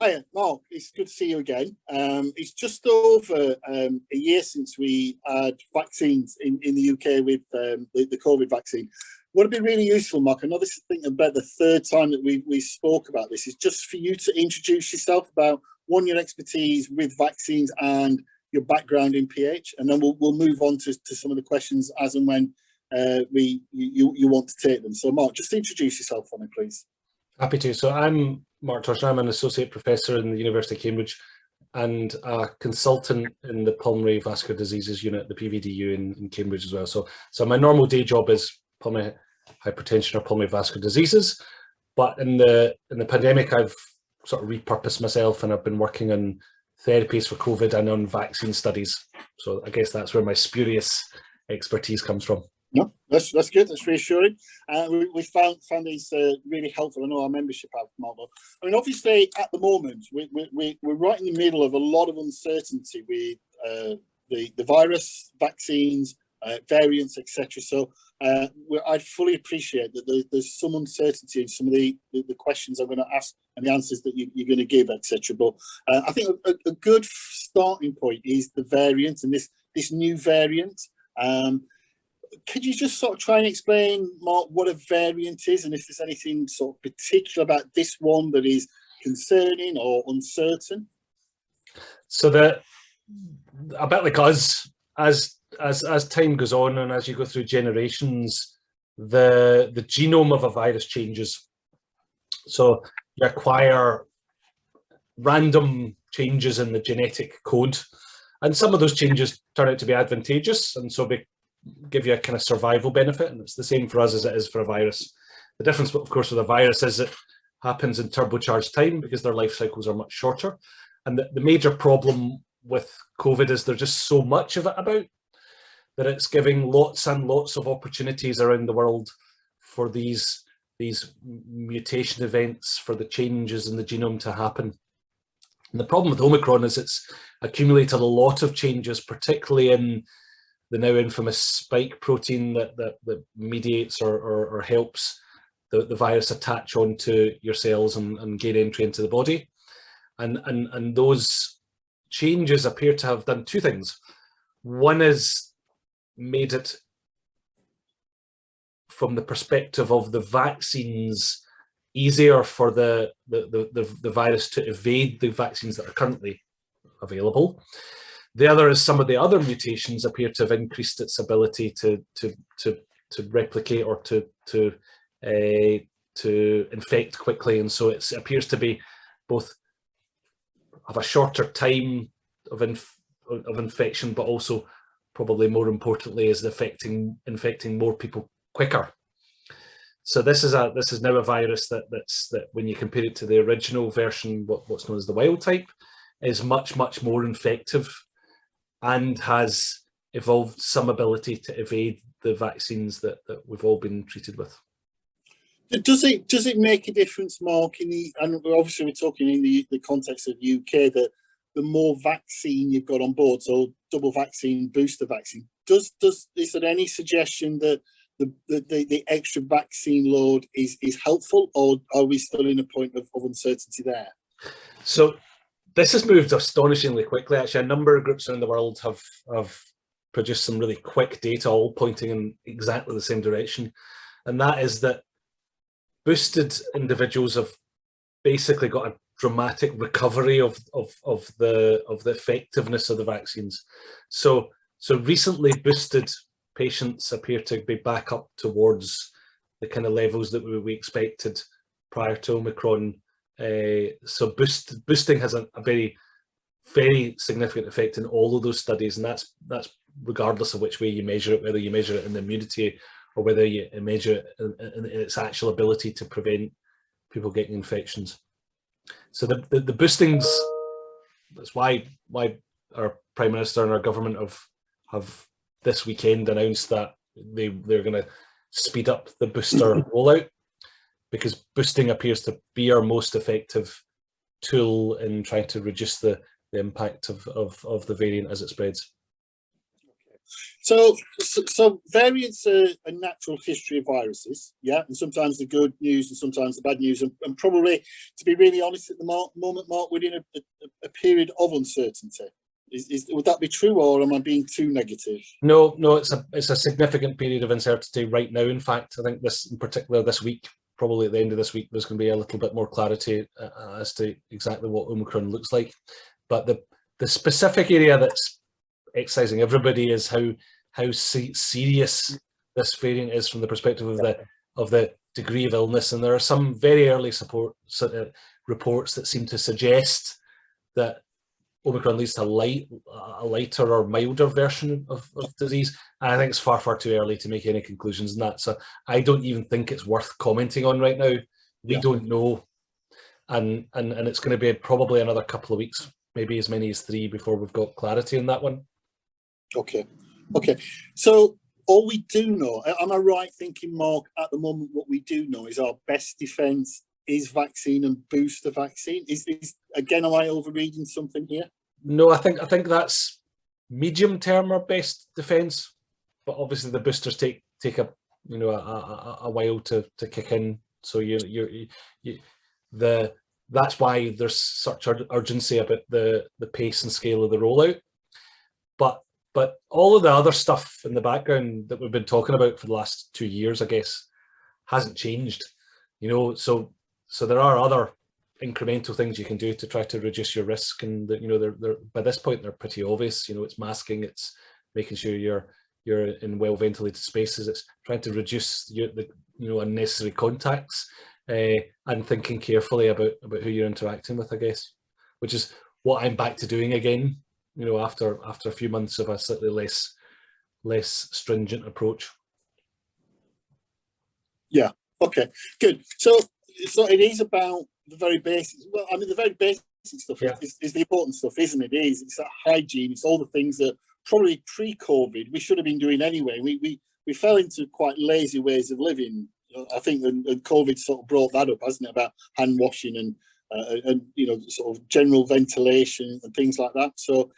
Hi, Mark. It's good to see you again. It's just over a year since we had vaccines in the UK with the COVID vaccine. What would be really useful, Mark, I know this is I think about the third time that we spoke about this, is just for you to introduce yourself about, one, your expertise with vaccines and your background in PH, and then we'll move on to some of the questions as and when you want to take them. So, Mark, just introduce yourself for me, please. Happy to. So I'm Mark Toshner. I'm an associate professor in the University of Cambridge and a consultant in the Pulmonary Vascular Diseases Unit, the PVDU in Cambridge as well. So my normal day job is pulmonary hypertension or pulmonary vascular diseases. But in the pandemic, I've sort of repurposed myself, and I've been working on therapies for COVID and on vaccine studies. So I guess that's where my spurious expertise comes from. No, that's good. That's reassuring. We found these really helpful. I know our membership have, Mark. I mean, obviously, at the moment, we're right in the middle of a lot of uncertainty with the virus, vaccines, variants, etc. So I'd fully appreciate that there's some uncertainty in some of the questions I'm going to ask and the answers that you're going to give, etc. But I think a good starting point is the variant and this new variant. Could you just sort of try and explain, Mark, what a variant is, and if there's anything sort of particular about this one that is concerning or uncertain? So a bit like us, as time goes on and as you go through generations, the genome of a virus changes. So you acquire random changes in the genetic code, and some of those changes turn out to be advantageous, and so give you a kind of survival benefit, and it's the same for us as it is for a virus. The difference, of course, with a virus is it happens in turbocharged time because their life cycles are much shorter. And the major problem with COVID is there's just so much of it about that it's giving lots and lots of opportunities around the world for these mutation events, for the changes in the genome to happen. And the problem with Omicron is it's accumulated a lot of changes, particularly in the now infamous spike protein that mediates or helps the virus attach onto your cells and gain entry into the body. And those changes appear to have done two things. One is made it, from the perspective of the vaccines, easier for the virus to evade the vaccines that are currently available. The other is some of the other mutations appear to have increased its ability to replicate or to infect quickly, and so it appears to be both have a shorter time of infection, but also, probably more importantly, is infecting more people quicker. So this is now a virus that when you compare it to the original version, what's known as the wild type, is much more infective, and has evolved some ability to evade the vaccines that we've all been treated with. Does it make a difference, Mark, and obviously we're talking in the context of UK, that the more vaccine you've got on board, so double vaccine, booster vaccine, is there any suggestion that the extra vaccine load is helpful, or are we still in a point of uncertainty there? So this has moved astonishingly quickly. Actually, a number of groups around the world have produced some really quick data, all pointing in exactly the same direction, and that is that boosted individuals have basically got a dramatic recovery of the effectiveness of the vaccines. So recently boosted patients appear to be back up towards the kind of levels that we expected prior to Omicron. So boosting has a very significant effect in all of those studies, and that's regardless of which way you measure it, whether you measure it in the immunity or whether you measure it in its actual ability to prevent people getting infections. So the boostings, that's why our Prime Minister and our government have this weekend announced that they're going to speed up the booster rollout, because boosting appears to be our most effective tool in trying to reduce the impact of the variant as it spreads. So variants are a natural history of viruses, yeah, and sometimes the good news and sometimes the bad news, and probably, to be really honest, at the moment, Mark, we're in a period of uncertainty. Would that be true, or am I being too negative? No, it's a significant period of uncertainty right now. In fact, I think this, in particular, this week, probably at the end of this week, there's going to be a little bit more clarity as to exactly what Omicron looks like. But the specific area that's excising everybody is how serious this variant is from the perspective of the degree of illness. And there are some very early reports that seem to suggest that Omicron leads to a lighter or milder version of disease. And I think it's far too early to make any conclusions on that. So I don't even think it's worth commenting on right now. We don't know. And it's going to be probably another couple of weeks, maybe as many as 3, before we've got clarity on that one. Okay. So all we do know, am I right thinking, Mark, at the moment what we do know is our best defence is vaccine and booster vaccine? Is again, am I overreading something here? No, I think that's medium term our best defence, but obviously the boosters take a while to kick in. So that's why there's such urgency about the pace and scale of the rollout. But all of the other stuff in the background that we've been talking about for the last 2 years, I guess, hasn't changed. So there are other incremental things you can do to try to reduce your risk, and they're by this point they're pretty obvious. It's masking, it's making sure you're in well ventilated spaces, it's trying to reduce the unnecessary contacts, and thinking carefully about who you're interacting with, I guess, which is what I'm back to doing again. After a few months of a slightly less stringent approach. Yeah. Okay. Good. So it is about the very basics. Well, I mean, the very basic stuff is the important stuff, isn't it? It's that hygiene. It's all the things that probably pre-COVID we should have been doing anyway. We fell into quite lazy ways of living. I think and COVID sort of brought that up, hasn't it? About hand washing and sort of general ventilation and things like that. So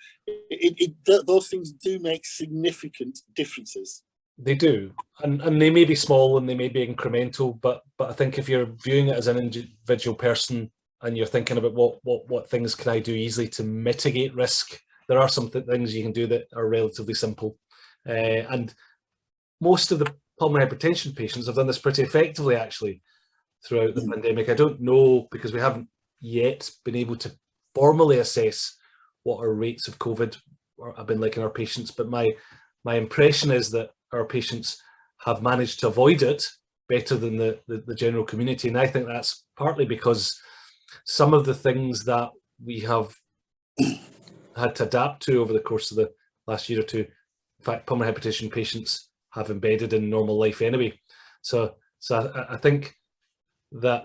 those things do make significant differences. They do, and they may be small and they may be incremental, but I think if you're viewing it as an individual person and you're thinking about what things can I do easily to mitigate risk, there are some things you can do that are relatively simple, and most of the pulmonary hypertension patients have done this pretty effectively actually throughout the pandemic. I don't know, because we haven't yet been able to formally assess what our rates of COVID have been like in our patients, but my impression is that our patients have managed to avoid it better than the general community, and I think that's partly because some of the things that we have had to adapt to over the course of the last year or two, in fact, pulmonary hypertension patients have embedded in normal life anyway. So I think that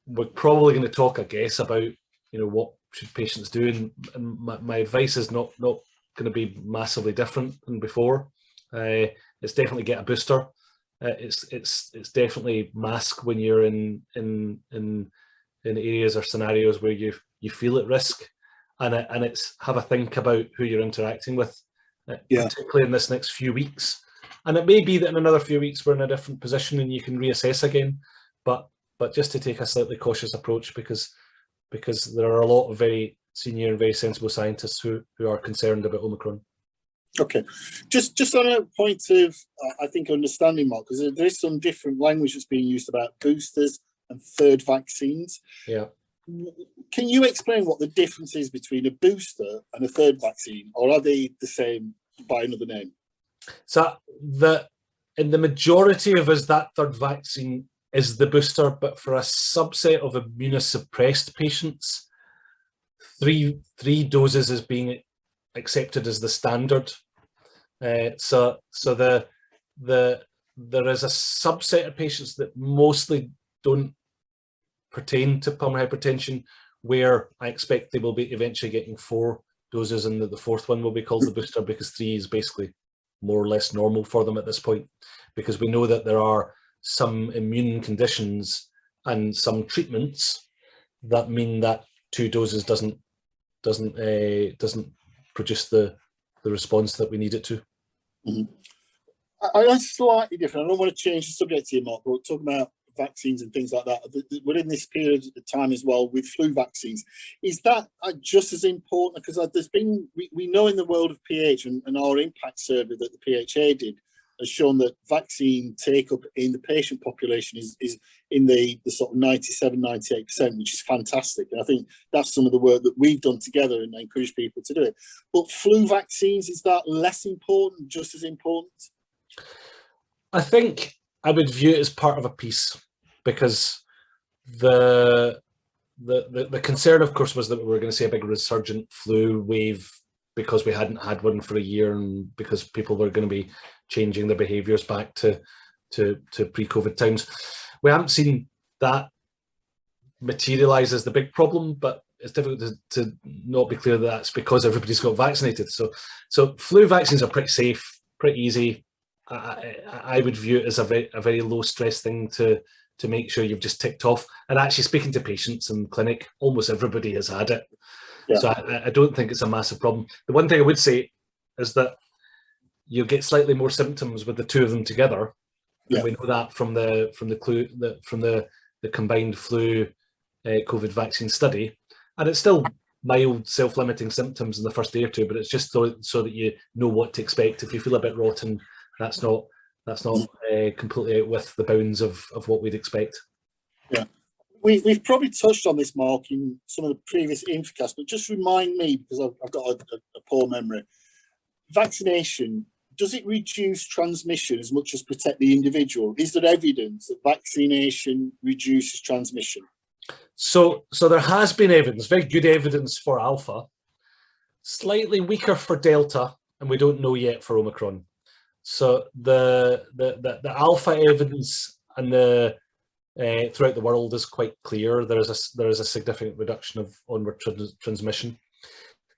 we're probably going to talk, I guess, about what should patients do, and my advice is not going to be massively different than before. It's definitely get a booster. It's definitely mask when you're in areas or scenarios where you feel at risk, and it's have a think about who you're interacting with, particularly in this next few weeks. And it may be that in another few weeks we're in a different position and you can reassess again, but just to take a slightly cautious approach, because there are a lot of very senior and very sensible scientists who are concerned about Omicron. Okay, just on a point of I think understanding, Mark, because there is some different language that's being used about boosters and third vaccines. Yeah. Can you explain what the difference is between a booster and a third vaccine, or are they the same by another name? So in the majority of us, that third vaccine is the booster, but for a subset of immunosuppressed patients, three doses is being accepted as the standard. So there is a subset of patients that mostly don't pertain to pulmonary hypertension, where I expect they will be eventually getting 4 doses, and the 4th one will be called the booster, because 3 is basically more or less normal for them at this point, because we know that there are some immune conditions and some treatments that mean that 2 doses doesn't produce the response that we need it to. Mhm. I'm slightly different. I don't want to change the subject here, Mark, but talking about vaccines and things like that, we're in this period of time as well with flu vaccines. Is that just as important? Because there's been, we know in the world of pH, and our impact survey that the PHA did has shown that vaccine take-up in the patient population is in the sort of 97-98%, which is fantastic. And I think that's some of the work that we've done together and encourage people to do it. But flu vaccines, is that less important, just as important? I think I would view it as part of a piece, because the concern, of course, was that we were going to see a big resurgent flu wave because we hadn't had one for a year, and because people were going to be changing their behaviours back to pre-COVID times. We haven't seen that materialise as the big problem, but it's difficult to not be clear that that's because everybody's got vaccinated. So flu vaccines are pretty safe, pretty easy. I would view it as a very low stress thing to make sure you've just ticked off. And actually, speaking to patients in clinic, almost everybody has had it. Yeah. So I don't think it's a massive problem. The one thing I would say is that you get slightly more symptoms with the two of them together. Yeah. And we know that from the combined flu COVID vaccine study, and it's still mild self-limiting symptoms in the first day or two, but it's just so that you know what to expect. If you feel a bit rotten, that's not completely out with the bounds of what we'd expect. Yeah, we've probably touched on this, Mark, in some of the previous infocasts, but just remind me, because I've got a poor memory. Vaccination, does it reduce transmission as much as protect the individual? Is there evidence that vaccination reduces transmission? So there has been evidence, very good evidence for Alpha, slightly weaker for Delta, and we don't know yet for Omicron. So the Alpha evidence and throughout the world is quite clear. There is a significant reduction of onward transmission.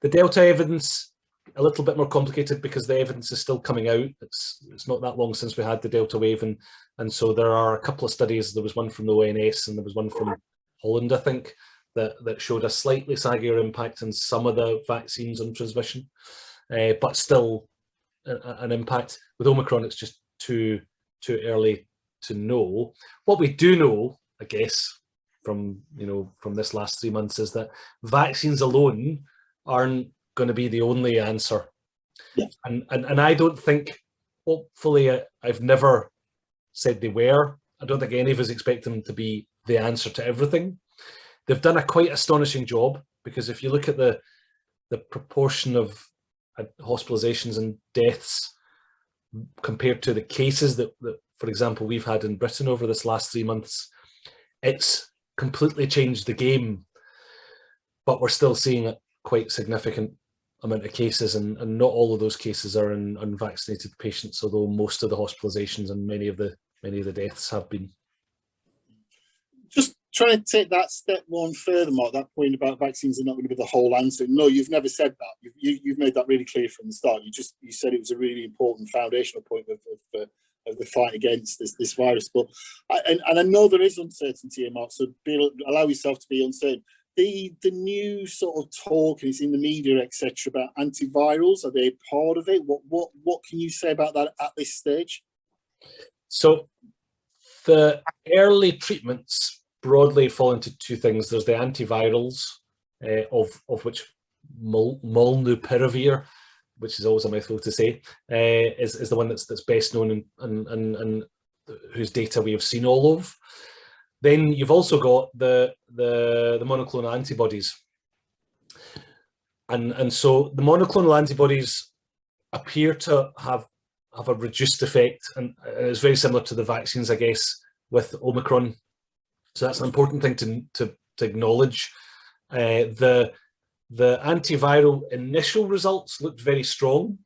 The Delta evidence, a little bit more complicated because the evidence is still coming out. It's not that long since we had the Delta wave, and so there are a couple of studies. There was one from the ONS and there was one from Holland, I think, that showed a slightly saggier impact in some of the vaccines on transmission, but still an impact. With Omicron, it's just too early to know. What we do know, I guess, from this last 3 months, is that vaccines alone aren't going to be the only answer. Yeah. And I don't think, hopefully, I've never said they were. I don't think any of us expect them to be the answer to everything. They've done a quite astonishing job, because if you look at the proportion of hospitalizations and deaths compared to the cases that, for example, we've had in Britain over this last 3 months, it's completely changed the game. But we're still seeing a quite significant amount of cases, and not all of those cases are in unvaccinated patients, although most of the hospitalizations and many of the deaths have been. Just trying to take that step one further, Mark, that point about vaccines are not going to be the whole answer. No, you've never said that. You've made that really clear from the start. You said it was a really important foundational point of the fight against this virus. But and I know there is uncertainty here, Mark, so allow yourself to be uncertain. The new sort of talk is in the media, etc., about antivirals. Are they part of it? What can you say about that at this stage? So the early treatments broadly fall into two things. There's the antivirals, of which molnupiravir, which is always a mouthful to say, is the one that's best known and whose data we have seen all of. Then you've also got the monoclonal antibodies, and so the monoclonal antibodies appear to have a reduced effect, and it's very similar to the vaccines, I guess, with Omicron. So that's an important thing to acknowledge. The antiviral initial results looked very strong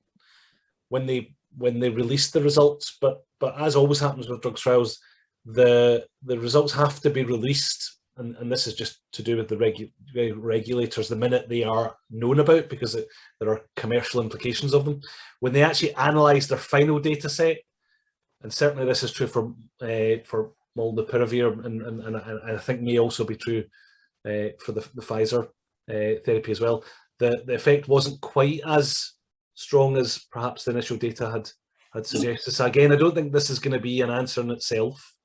when they released the results, but as always happens with drug trials, the results have to be released, and this is just to do with the regulators the minute they are known about, because there are commercial implications of them. When they actually analyse their final data set, and certainly this is true for molnupiravir, and I think may also be true for the Pfizer therapy as well. The effect wasn't quite as strong as perhaps the initial data I'd suggest. So again, I don't think this is going to be an answer in itself.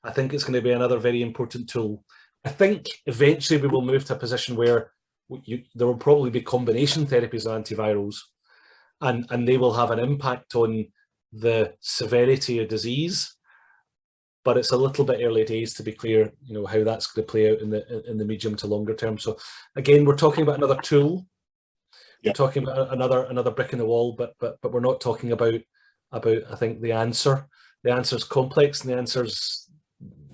I think it's going to be another very important tool. I think eventually we will move to a position where there will probably be combination therapies of antivirals, and they will have an impact on the severity of disease. But it's a little bit early days to be clear, how that's going to play out in the medium to longer term. So again, we're talking about another tool. We're talking about another brick in the wall, but we're not talking about I think the answer. The answer is complex, and the answer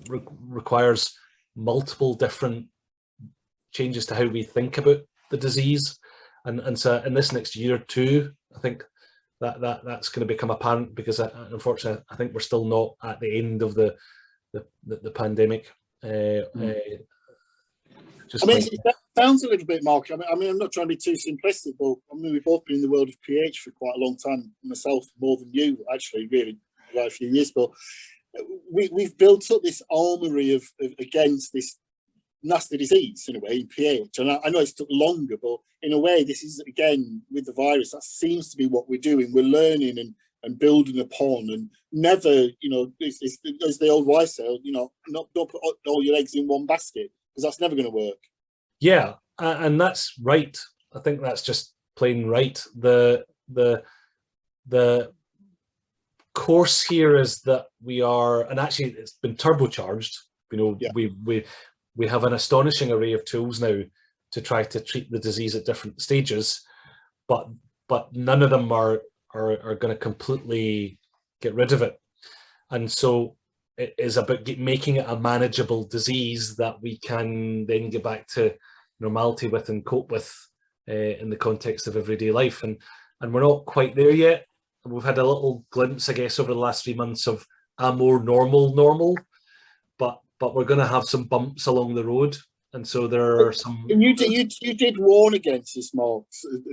requires multiple different changes to how we think about the disease. And so in this next year or two, I think that's going to become apparent, because unfortunately I think we're still not at the end of the pandemic. It sounds a little bit, Mark. I mean, I'm not trying to be too simplistic, but we've both been in the world of PH for quite a long time. Myself, more than you, actually, really, quite a few years. But we've built up this armory of against this nasty disease, in a way, in PH. And I know it's took longer, but in a way, this is, again, with the virus, that seems to be what we're doing. We're learning and building upon, and never, it's as the old wives say, don't put all your eggs in one basket, because that's never going to work. Yeah, and that's right. I think that's just plain right. The course here is that we are, and actually it's been turbocharged. We have an astonishing array of tools now to try to treat the disease at different stages, but none of them are going to completely get rid of it. And so it is about making it a manageable disease that we can then get back to normality with and cope with in the context of everyday life. And we're not quite there yet. We've had a little glimpse, I guess, over the last 3 months of a more normal, but we're going to have some bumps along the road. And so there are some. And you did warn against this, Mark,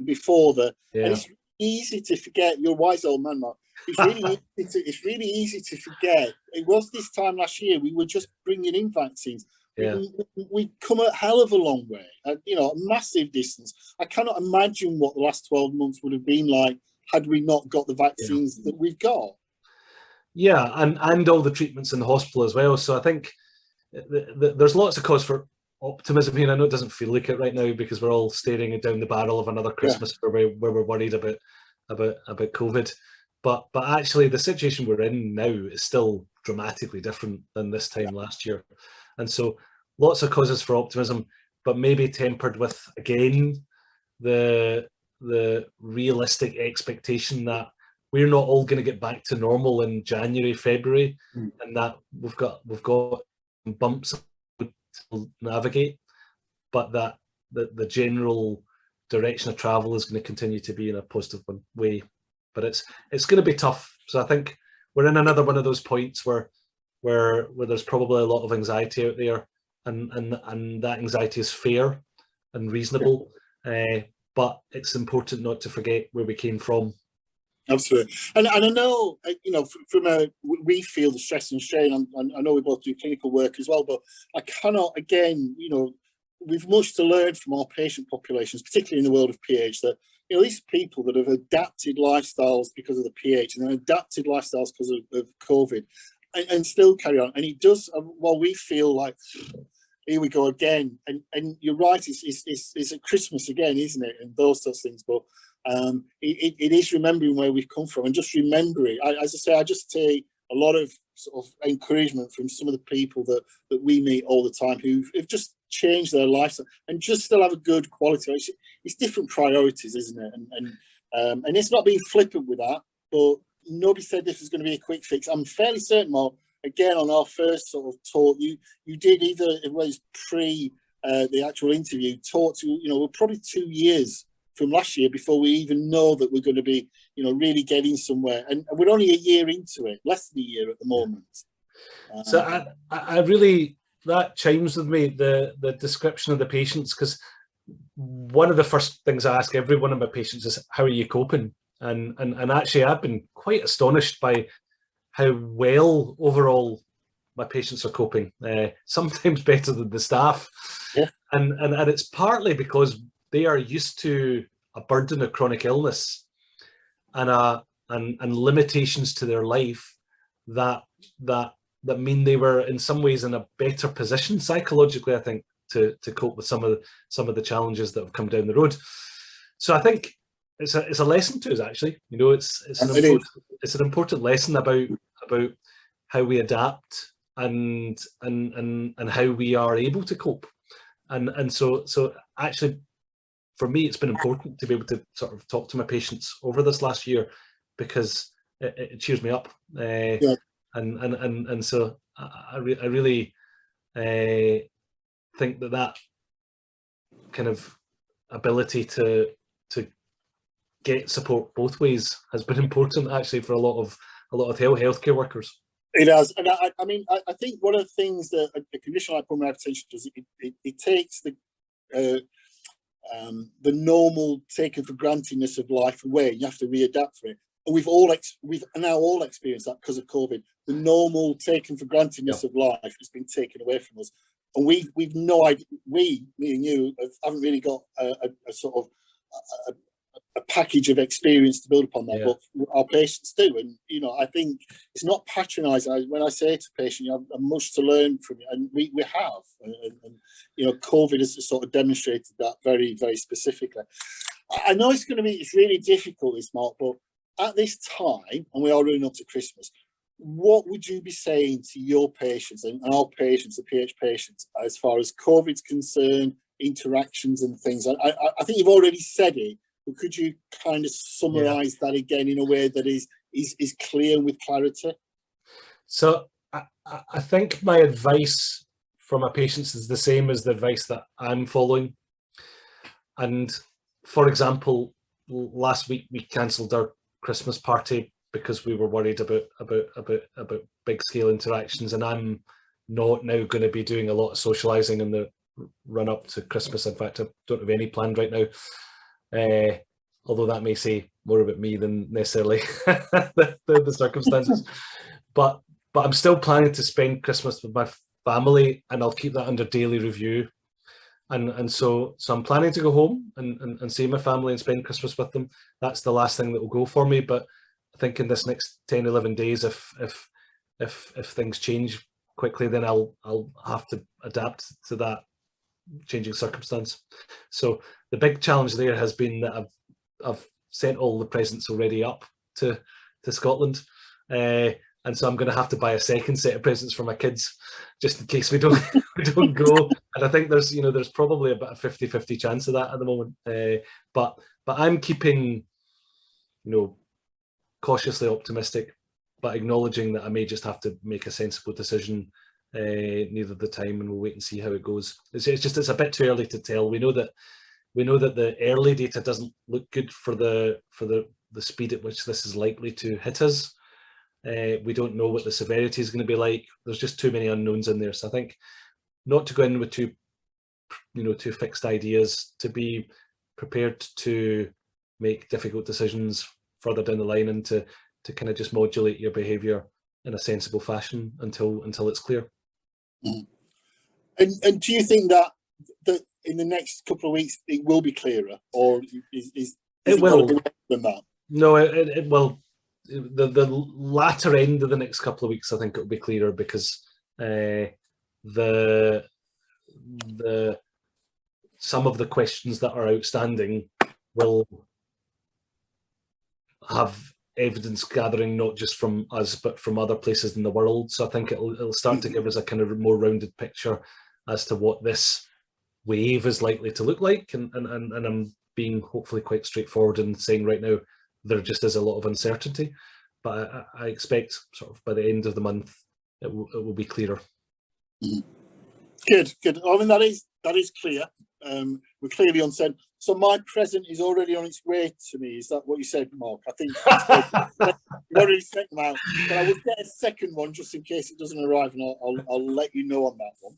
before and it's easy to forget. You're a wise old man, Mark. It's really easy to forget. It was this time last year we were just bringing in vaccines. Yeah. We've come a hell of a long way, a massive distance. I cannot imagine what the last 12 months would have been like had we not got the vaccines that we've got. Yeah, and all the treatments in the hospital as well. So I think there's lots of cause for optimism here. I know it doesn't feel like it right now, because we're all staring down the barrel of another Christmas where we're worried about COVID. But actually, the situation we're in now is still dramatically different than this time last year. And so lots of causes for optimism, but maybe tempered with, again, the realistic expectation that we're not all going to get back to normal in January, February, and that we've got bumps to navigate, but that the general direction of travel is going to continue to be in a positive way. But it's going to be tough. So I think we're in another one of those points where there's probably a lot of anxiety out there, and that anxiety is fair and reasonable. But it's important not to forget where we came from. Absolutely. And I know, we feel the stress and strain, and I know we both do clinical work as well, but I cannot, again, we've much to learn from our patient populations, particularly in the world of PH, that, these people that have adapted lifestyles because of the PH and then adapted lifestyles because of COVID and still carry on. And it does, while we feel like, here we go again. And you're right, it's at Christmas again, isn't it? And those sorts of things. But it is remembering where we've come from and just remembering. As I say, I just take a lot of sort of encouragement from some of the people that we meet all the time who've just changed their lives and just still have a good quality. It's different priorities, isn't it? And it's not being flippant with that, but nobody said this was going to be a quick fix. I'm fairly certain, Mark, again, on our first sort of talk, you did, either it was pre the actual interview, talk to, we're probably 2 years from last year before we even know that we're going to be, really getting somewhere. And we're only a year into it, less than a year at the moment. So I really, that chimes with me, the description of the patients, because one of the first things I ask every one of my patients is, how are you coping? And actually, I've been quite astonished by how well overall my patients are coping. Sometimes better than the staff. Yeah. And it's partly because they are used to a burden of chronic illness and a and limitations to their life that mean they were in some ways in a better position psychologically, I think, to cope with some of the challenges that have come down the road. So I think it's a lesson to us, actually. You know, it's an important lesson about how we adapt and how we are able to cope. And so actually, for me, it's been important to be able to sort of talk to my patients over this last year, because it cheers me up. Yeah. And so I really think that kind of ability to get support both ways has been important, actually, for a lot of healthcare workers. It has, and I mean, I think one of the things that a condition like pulmonary hypertension does, it takes the normal taken for grantedness of life away. You have to readapt for it, and we've now all experienced that because of COVID. The normal taken for grantedness of life has been taken away from us, and we've no idea. Me and you haven't really got a sort of a package of experience to build upon that, but our patients do. And you know, I think it's not patronising when I say to patients, you have much to learn from it, and we have, and you know, COVID has sort of demonstrated that very, very specifically. I know it's really difficult, this, Mark, but at this time, and we are running up to Christmas, what would you be saying to your patients and our patients, the PH patients, as far as COVID's concerned, interactions and things? I think you've already said it, but could you kind of summarise that again in a way that is clear with clarity? So I think my advice for my patients is the same as the advice that I'm following. And for example, last week we cancelled our Christmas party because we were worried about big scale interactions, and I'm not now going to be doing a lot of socialising in the run up to Christmas. In fact, I don't have any planned right now. Although that may say more about me than necessarily the circumstances, but I'm still planning to spend Christmas with my family, and I'll keep that under daily review. And so I'm planning to go home and see my family and spend Christmas with them. That's the last thing that will go for me. But I think in this next 10, 11 days, if things change quickly, then I'll have to adapt to that changing circumstance. So the big challenge there has been that I've sent all the presents already up to Scotland, and so I'm going to have to buy a second set of presents for my kids just in case we don't go. And I think there's probably about a 50-50 chance of that at the moment. But I'm keeping, cautiously optimistic, but acknowledging that I may just have to make a sensible decision near the time, and we'll wait and see how it goes. It's a bit too early to tell. We know that the early data doesn't look good for the speed at which this is likely to hit us. We don't know what the severity is going to be like. There's just too many unknowns in there. So I think not to go in with too fixed ideas, to be prepared to make difficult decisions further down the line, and to kind of just modulate your behaviour in a sensible fashion until it's clear. Mm. And do you think that in the next couple of weeks it will be clearer, or is it will be better than that? No, it will. The latter end of the next couple of weeks, I think it'll be clearer, because some of the questions that are outstanding will have evidence gathering not just from us but from other places in the world. So I think it'll start to give us a kind of more rounded picture as to what this wave is likely to look like, and I'm being hopefully quite straightforward in saying right now there just is a lot of uncertainty, but I expect sort of by the end of the month it will be clearer. Mm-hmm. Good. I mean, that is clear. We're clearly uncertain. So my present is already on its way to me. Is that what you said, Mark? I think you've already sent them out, but I will get a second one just in case it doesn't arrive, and I'll let you know on that one.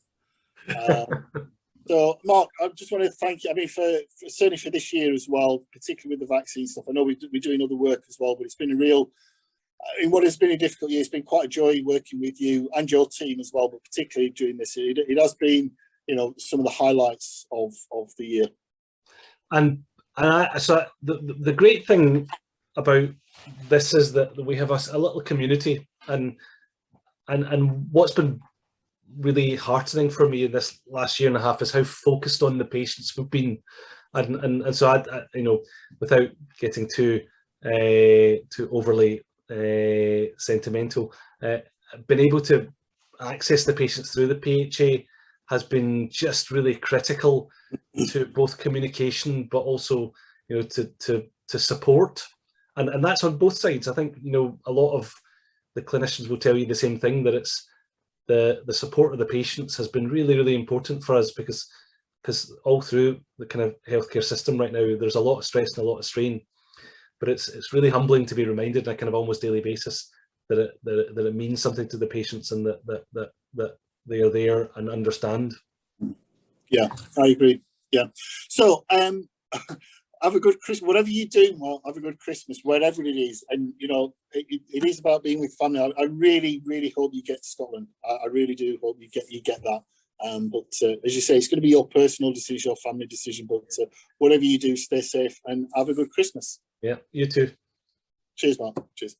So, Mark, I just want to thank you. I mean, for certainly for this year as well, particularly with the vaccine stuff. I know we're doing other work as well, but it's been in what has been a difficult year, it's been quite a joy working with you and your team as well, but particularly during this year. It has been, some of the highlights of the year. So the great thing about this is that we have a little community, and what's been really heartening for me in this last year and a half is how focused on the patients we've been, and so I you know, without getting too overly sentimental, been able to access the patients through the PHA has been just really critical to both communication, but also, you know, to support, and that's on both sides. I think, you know, a lot of the clinicians will tell you the same thing, that it's the support of the patients has been really, really important for us, because all through the kind of healthcare system right now, there's a lot of stress and a lot of strain, but it's really humbling to be reminded on a kind of almost daily basis that it means something to the patients, and that they are there and understand. Yeah, I agree. Yeah. So have a good Christmas, whatever you do. Well, have a good Christmas wherever it is, and you know, it is about being with family. I really, really hope you get to Scotland. I really do hope you get that. But as you say, it's going to be your personal decision, your family decision. But whatever you do, stay safe and have a good Christmas. Yeah, you too. Cheers, Mark. Cheers.